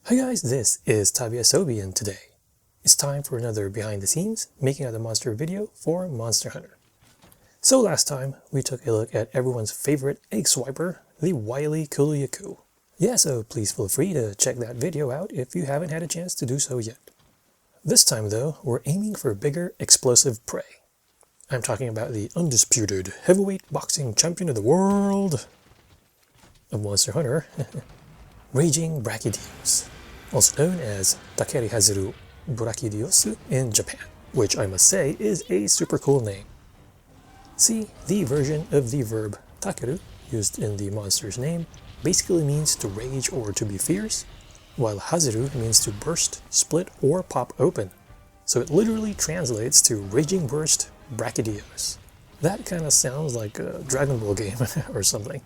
Hi guys, this is Tabiasobi, and today it's time for another behind the scenes making of the monster video for Monster Hunter. So last time we took a look at everyone's favorite egg swiper, the wily Kuliaku. Yeah, so please feel free to check that video out if you haven't had a chance to do so yet. This time though, we're aiming for bigger explosive prey. I'm talking about the undisputed heavyweight boxing champion of the world of Monster Hunter, Raging Brachydios, also known as Raging Brachydios in Japan, which I must say is a super cool name. See, the version of the verb takeru used in the monster's name basically means to rage or to be fierce, while hazeru means to burst, split, or pop open. So it literally translates to Raging Burst Brachydios. That kind of sounds like a Dragon Ball game or something.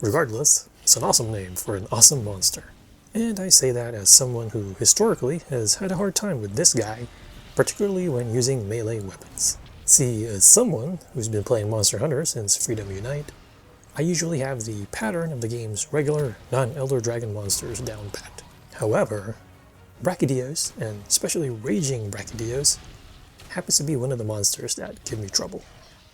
Regardless, it's an awesome name for an awesome monster. And I say that as someone who historically has had a hard time with this guy, particularly when using melee weapons. See, as someone who's been playing Monster Hunter since Freedom Unite, I usually have the pattern of the game's regular non-Elder Dragon monsters down pat. However, Brachydios, and especially Raging Brachydios, happens to be one of the monsters that give me trouble.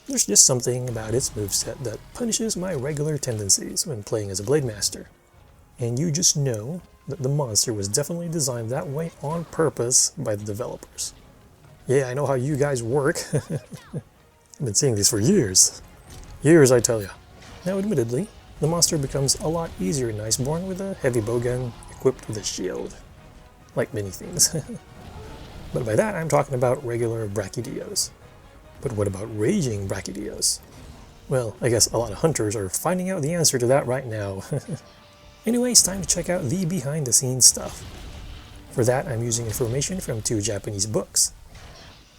There's just something about its moveset that punishes my regular tendencies when playing as a Blade Master. And you just know that the monster was definitely designed that way on purpose by the developers. Yeah, I know how you guys work. I've been seeing these for years. Years, I tell ya. Now, admittedly, the monster becomes a lot easier in Iceborne with a heavy bowgun equipped with a shield. Like many things. But by that, I'm talking about regular Brachydios. But what about Raging Brachydios? Well, I guess a lot of hunters are finding out the answer to that right now. Anyway, it's time to check out the behind-the-scenes stuff. For that, I'm using information from two Japanese books.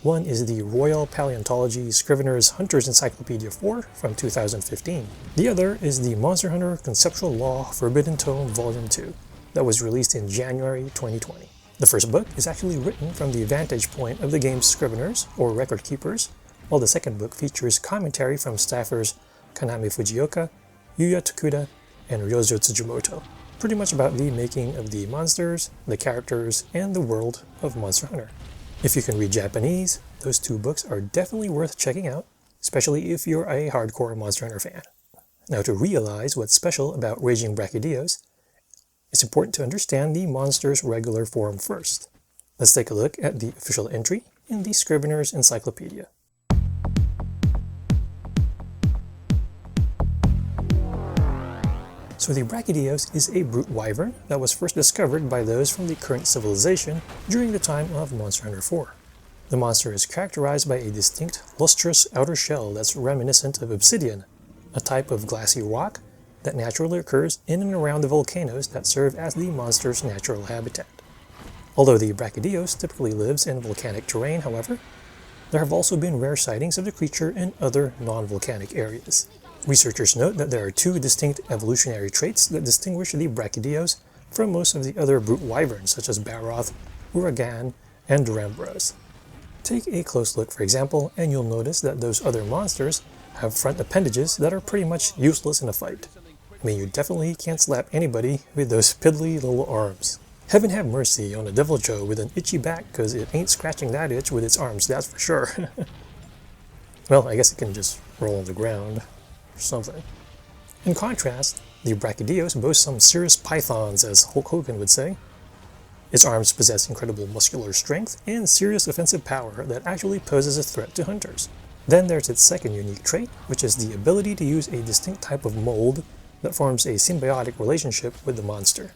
One is the Royal Paleontology Scrivener's Hunter's Encyclopedia 4 from 2015. The other is the Monster Hunter Conceptual Law Forbidden Tome Volume 2 that was released in January 2020. The first book is actually written from the vantage point of the game's scriveners, or record keepers, while the second book features commentary from staffers Kaname Fujioka, Yuya Tokuda, and Ryozo Tsujimoto, pretty much about the making of the monsters, the characters, and the world of Monster Hunter. If you can read Japanese, those two books are definitely worth checking out, especially if you're a hardcore Monster Hunter fan. Now, to realize what's special about Raging Brachydios, it's important to understand the monster's regular form first. Let's take a look at the official entry in the Scrivener's Encyclopedia. So the Brachydios is a brute wyvern that was first discovered by those from the current civilization during the time of Monster Hunter 4. The monster is characterized by a distinct, lustrous outer shell that's reminiscent of obsidian, a type of glassy rock that naturally occurs in and around the volcanoes that serve as the monster's natural habitat. Although the Brachydios typically lives in volcanic terrain, however, there have also been rare sightings of the creature in other non-volcanic areas. Researchers note that there are two distinct evolutionary traits that distinguish the Brachydios from most of the other brute wyverns such as Baroth, Uragan, and Durambros. Take a close look, for example, and you'll notice that those other monsters have front appendages that are pretty much useless in a fight. I mean, you definitely can't slap anybody with those piddly little arms. Heaven have mercy on a Deviljho with an itchy back, because it ain't scratching that itch with its arms, that's for sure. Well, I guess it can just roll on the ground or something. In contrast, the Brachydios boasts some serious pythons, as Hulk Hogan would say. Its arms possess incredible muscular strength and serious offensive power that actually poses a threat to hunters. Then there's its second unique trait, which is the ability to use a distinct type of mold that forms a symbiotic relationship with the monster.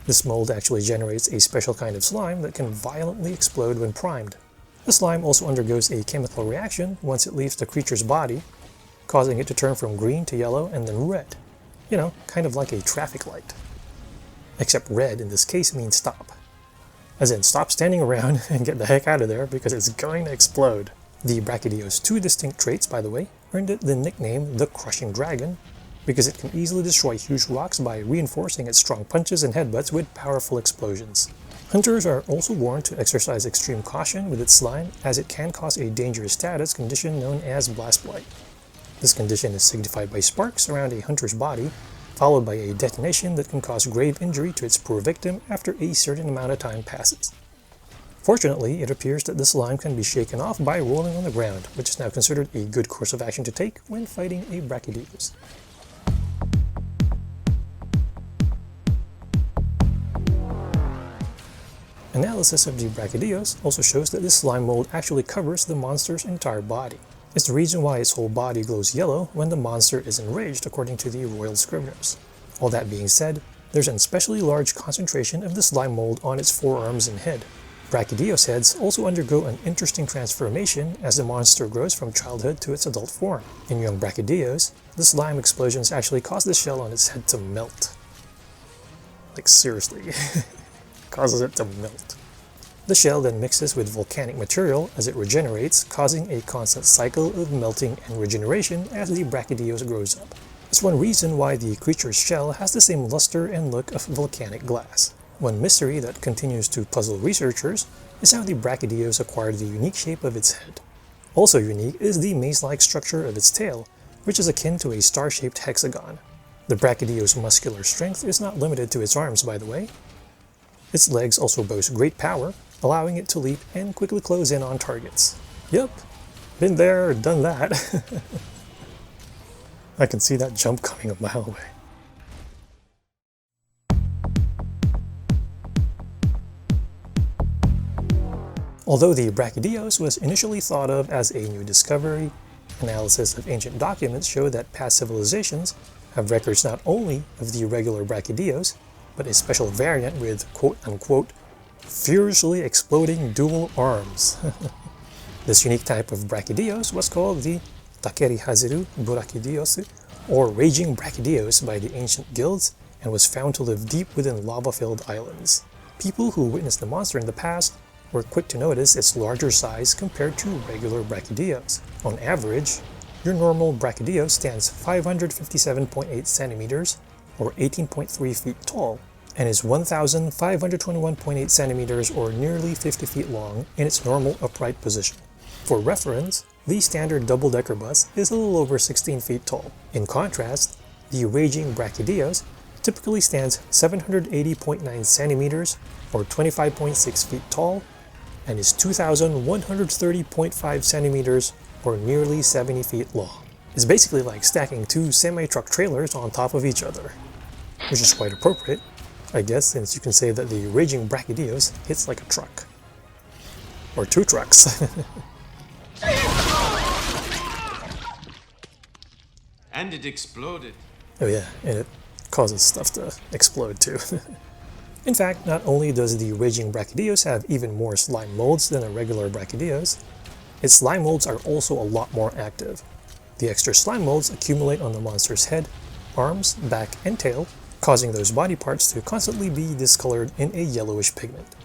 This mold actually generates a special kind of slime that can violently explode when primed. The slime also undergoes a chemical reaction once it leaves the creature's body, causing it to turn from green to yellow and then red. You know, kind of like a traffic light. Except red in this case means stop. As in, stop standing around and get the heck out of there because it's going to explode. The Brachydios' two distinct traits, by the way, earned it the nickname the Crushing Dragon, because it can easily destroy huge rocks by reinforcing its strong punches and headbutts with powerful explosions. Hunters are also warned to exercise extreme caution with its slime, as it can cause a dangerous status condition known as blast blight. This condition is signified by sparks around a hunter's body followed by a detonation that can cause grave injury to its poor victim after a certain amount of time passes. Fortunately, it appears that the slime can be shaken off by rolling on the ground, which is now considered a good course of action to take when fighting a Brachydios. Analysis of the Brachydios also shows that this slime mold actually covers the monster's entire body. It's the reason why its whole body glows yellow when the monster is enraged, according to the royal scriveners. All that being said, there's an especially large concentration of the slime mold on its forearms and head. Brachydios heads also undergo an interesting transformation as the monster grows from childhood to its adult form. In young Brachydios, the slime explosions actually cause the shell on its head to melt. Like seriously, causes it to melt. The shell then mixes with volcanic material as it regenerates, causing a constant cycle of melting and regeneration as the Brachydios grows up. It's one reason why the creature's shell has the same luster and look of volcanic glass. One mystery that continues to puzzle researchers is how the Brachydios acquired the unique shape of its head. Also unique is the maze-like structure of its tail, which is akin to a star-shaped hexagon. The Brachydios' muscular strength is not limited to its arms, by the way. Its legs also boast great power, allowing it to leap and quickly close in on targets. Yep, been there, done that. I can see that jump coming a mile away. Although the Brachydios was initially thought of as a new discovery, analysis of ancient documents show that past civilizations have records not only of the regular Brachydios, but a special variant with quote-unquote furiously exploding dual arms. This unique type of Brachydios was called the Takeri Haziru Brachydios, or Raging Brachydios by the ancient guilds, and was found to live deep within lava-filled islands. People who witnessed the monster in the past were quick to notice its larger size compared to regular Brachydios. On average, your normal Brachydios stands 557.8 centimeters, or 18.3 feet tall, and is 1,521.8 centimeters, or nearly 50 feet long, in its normal upright position. For reference, the standard double-decker bus is a little over 16 feet tall. In contrast, the Raging Brachydios typically stands 780.9 centimeters, or 25.6 feet tall, and is 2,130.5 centimeters, or nearly 70 feet long. It's basically like stacking two semi-truck trailers on top of each other, which is quite appropriate, I guess, since you can say that the Raging Brachydios hits like a truck. Or two trucks. And it exploded. Oh yeah, and it causes stuff to explode too. In fact, not only does the Raging Brachydios have even more slime molds than a regular Brachydios, its slime molds are also a lot more active. The extra slime molds accumulate on the monster's head, arms, back, and tail, causing those body parts to constantly be discolored in a yellowish pigment.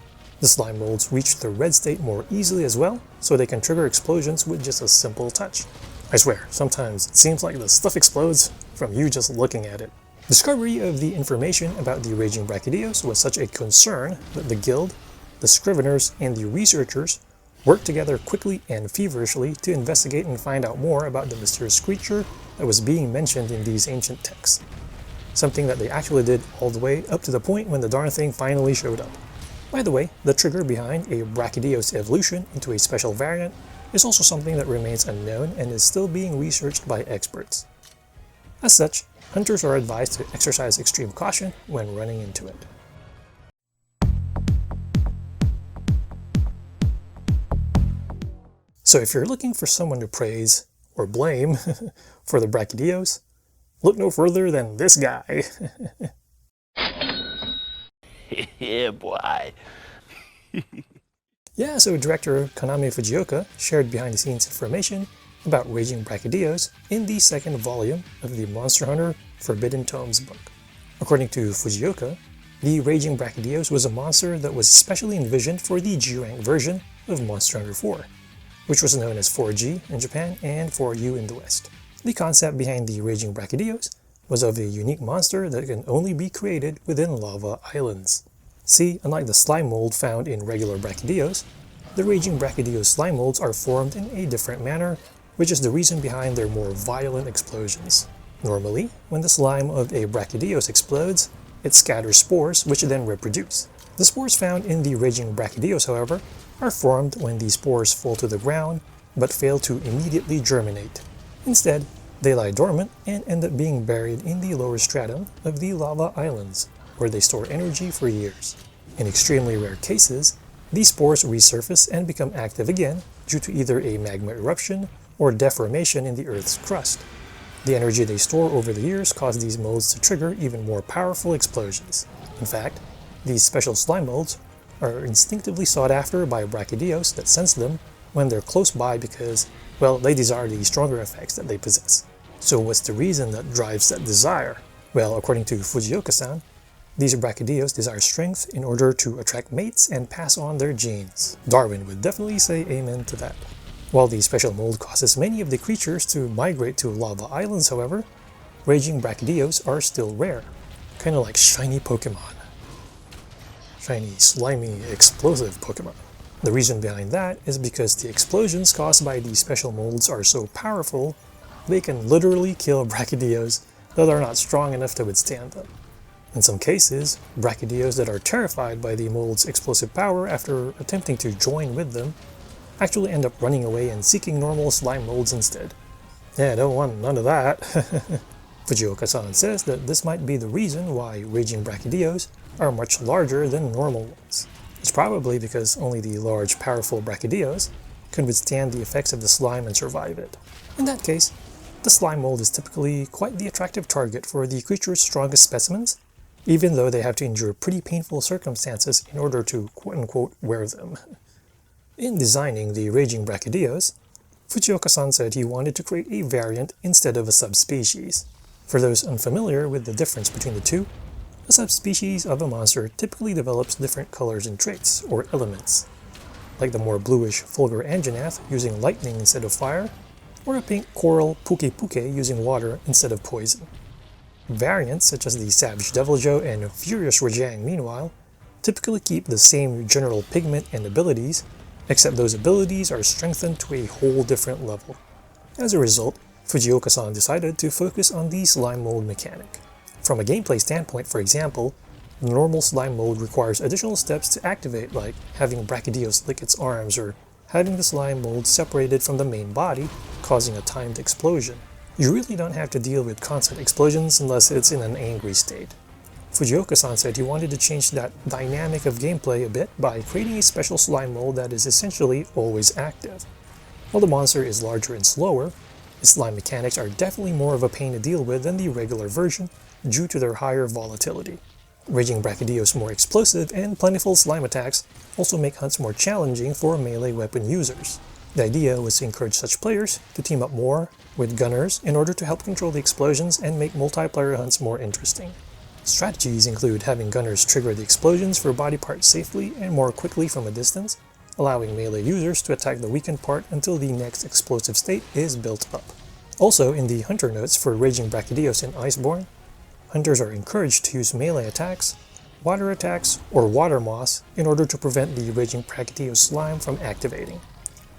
The slime molds reach the red state more easily as well, so they can trigger explosions with just a simple touch. I swear, sometimes it seems like the stuff explodes from you just looking at it. Discovery of the information about the Raging Brachydios was such a concern that the guild, the scriveners, and the researchers worked together quickly and feverishly to investigate and find out more about the mysterious creature that was being mentioned in these ancient texts. Something that they actually did all the way up to the point when the darn thing finally showed up. By the way, the trigger behind a Brachydios evolution into a special variant is also something that remains unknown and is still being researched by experts. As such, hunters are advised to exercise extreme caution when running into it. So if you're looking for someone to praise or blame for the Brachydios, look no further than this guy. Yeah, boy. Yeah, so director Konami Fujioka shared behind-the-scenes information about Raging Brachydios in the second volume of the Monster Hunter Forbidden Tomes book. According to Fujioka, the Raging Brachydios was a monster that was specially envisioned for the G-rank version of Monster Hunter 4, which was known as 4G in Japan and 4U in the West. The concept behind the Raging Brachydios was of a unique monster that can only be created within lava islands. See, unlike the slime mold found in regular Brachydios, the Raging Brachydios slime molds are formed in a different manner, which is the reason behind their more violent explosions. Normally, when the slime of a Brachydios explodes, it scatters spores which then reproduce. The spores found in the Raging Brachydios, however, are formed when the spores fall to the ground but fail to immediately germinate. Instead, they lie dormant and end up being buried in the lower stratum of the lava islands, where they store energy for years. In extremely rare cases, these spores resurface and become active again due to either a magma eruption or deformation in the Earth's crust. The energy they store over the years cause these molds to trigger even more powerful explosions. In fact, these special slime molds are instinctively sought after by Brachydios that sense them when they're close by because, well, they desire the stronger effects that they possess. So what's the reason that drives that desire? Well, according to Fujioka-san, these Brachydios desire strength in order to attract mates and pass on their genes. Darwin would definitely say amen to that. While the special mold causes many of the creatures to migrate to lava islands, however, Raging Brachydios are still rare, kind of like shiny Pokemon. Shiny, slimy, explosive Pokemon. The reason behind that is because the explosions caused by these special molds are so powerful, they can literally kill Brachydios that are not strong enough to withstand them. In some cases, Brachydios that are terrified by the mold's explosive power after attempting to join with them actually end up running away and seeking normal slime molds instead. Yeah, don't want none of that. Fujioka-san says that this might be the reason why Raging Brachydios are much larger than normal ones. It's probably because only the large, powerful Brachydios can withstand the effects of the slime and survive it. In that case, the slime mold is typically quite the attractive target for the creature's strongest specimens, even though they have to endure pretty painful circumstances in order to quote-unquote wear them. In designing the Raging Brachydios, Fujioka-san said he wanted to create a variant instead of a subspecies. For those unfamiliar with the difference between the two, a subspecies of a monster typically develops different colors and traits, or elements, like the more bluish Fulgur Anjanath using lightning instead of fire, or a pink coral Puke Puke using water instead of poison. Variants such as the Savage Deviljho and Furious Rajang, meanwhile, typically keep the same general pigment and abilities, except those abilities are strengthened to a whole different level. As a result, Fujioka-san decided to focus on the slime mold mechanic. From a gameplay standpoint, for example, the normal slime mold requires additional steps to activate, like having Brachydios lick its arms or having the slime mold separated from the main body, causing a timed explosion. You really don't have to deal with constant explosions unless it's in an angry state. Fujioka-san said he wanted to change that dynamic of gameplay a bit by creating a special slime mold that is essentially always active. While the monster is larger and slower, its slime mechanics are definitely more of a pain to deal with than the regular version due to their higher volatility. Raging Brachydios' more explosive and plentiful slime attacks also make hunts more challenging for melee weapon users. The idea was to encourage such players to team up more with gunners in order to help control the explosions and make multiplayer hunts more interesting. Strategies include having gunners trigger the explosions for body parts safely and more quickly from a distance, allowing melee users to attack the weakened part until the next explosive state is built up. Also, in the hunter notes for Raging Brachydios in Iceborne, hunters are encouraged to use melee attacks, or water moss in order to prevent the Raging Brachydios slime from activating.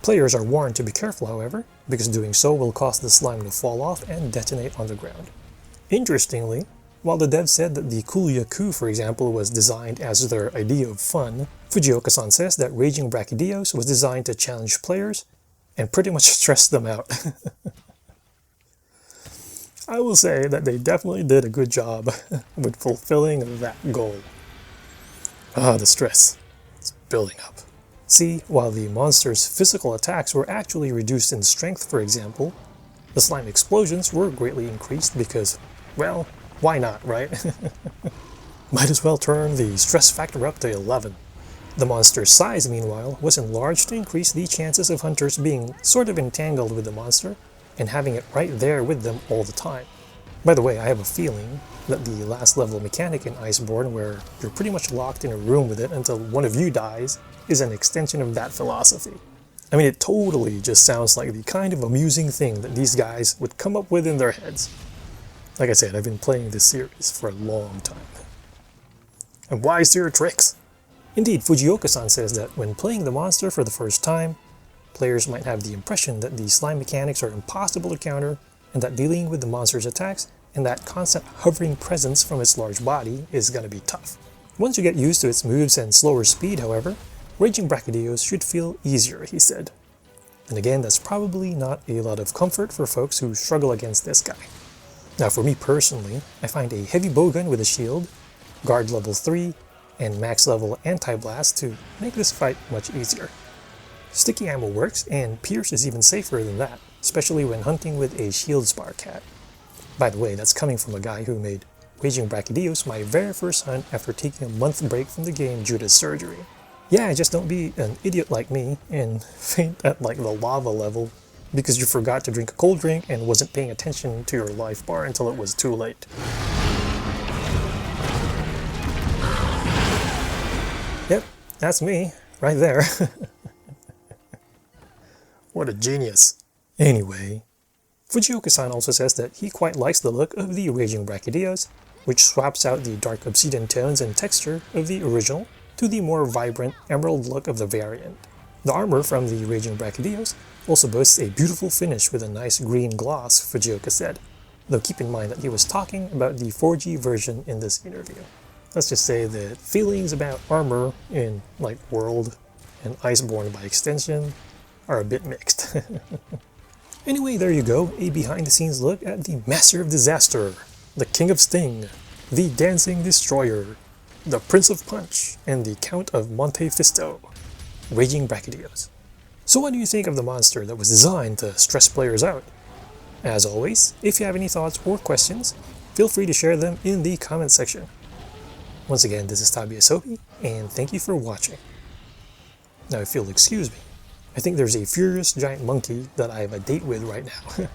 Players are warned to be careful, however, because doing so will cause the slime to fall off and detonate on the ground. Interestingly, while the devs said that the Kulyaku, for example, was designed as their idea of fun, Fujioka-san says that Raging Brachydios was designed to challenge players and pretty much stress them out. I will say that they definitely did a good job with fulfilling that goal. The stress. It's building up. See, while the monster's physical attacks were actually reduced in strength, for example, the slime explosions were greatly increased because, well, why not, right? Might as well turn the stress factor up to 11. The monster's size, meanwhile, was enlarged to increase the chances of hunters being sort of entangled with the monster and having it right there with them all the time. By the way, I have a feeling that the last level mechanic in Iceborne, where you're pretty much locked in a room with it until one of you dies, is an extension of that philosophy. I mean, it totally just sounds like the kind of amusing thing that these guys would come up with in their heads. Like I said, I've been playing this series for a long time. And why zero tricks? Indeed, Fujioka-san says that when playing the monster for the first time, players might have the impression that the slime mechanics are impossible to counter and that dealing with the monster's attacks and that constant hovering presence from its large body is gonna be tough. Once you get used to its moves and slower speed, however, Raging Brachydios should feel easier, he said. And again, that's probably not a lot of comfort for folks who struggle against this guy. Now for me personally, I find a heavy bowgun with a shield, guard level 3, and max level anti-blast to make this fight much easier. Sticky ammo works, and Pierce is even safer than that, especially when hunting with a shield spar cat. By the way, that's coming from a guy who made Raging Brachydios my very first hunt after taking a month break from the game due to surgery. Yeah, just don't be an idiot like me and faint at like the lava level because you forgot to drink a cold drink and wasn't paying attention to your life bar until it was too late. Yep, that's me, right there. What a genius. Anyway, Fujioka-san also says that he quite likes the look of the Raging Brachydios, which swaps out the dark obsidian tones and texture of the original to the more vibrant emerald look of the variant. The armor from the Raging Brachydios also boasts a beautiful finish with a nice green gloss, Fujioka said, though keep in mind that he was talking about the 4G version in this interview. Let's just say that feelings about armor in Light World and Iceborne by extension are a bit mixed. Anyway, there you go, a behind-the-scenes look at the Master of Disaster, the King of Sting, the Dancing Destroyer, the Prince of Punch, and the Count of Monte Fisto, Raging Brachydios. So what do you think of the monster that was designed to stress players out? As always, if you have any thoughts or questions, feel free to share them in the comment section. Once again, this is Tabiasobi, and thank you for watching. Now if you'll excuse me, I think there's a furious giant monkey that I have a date with right now.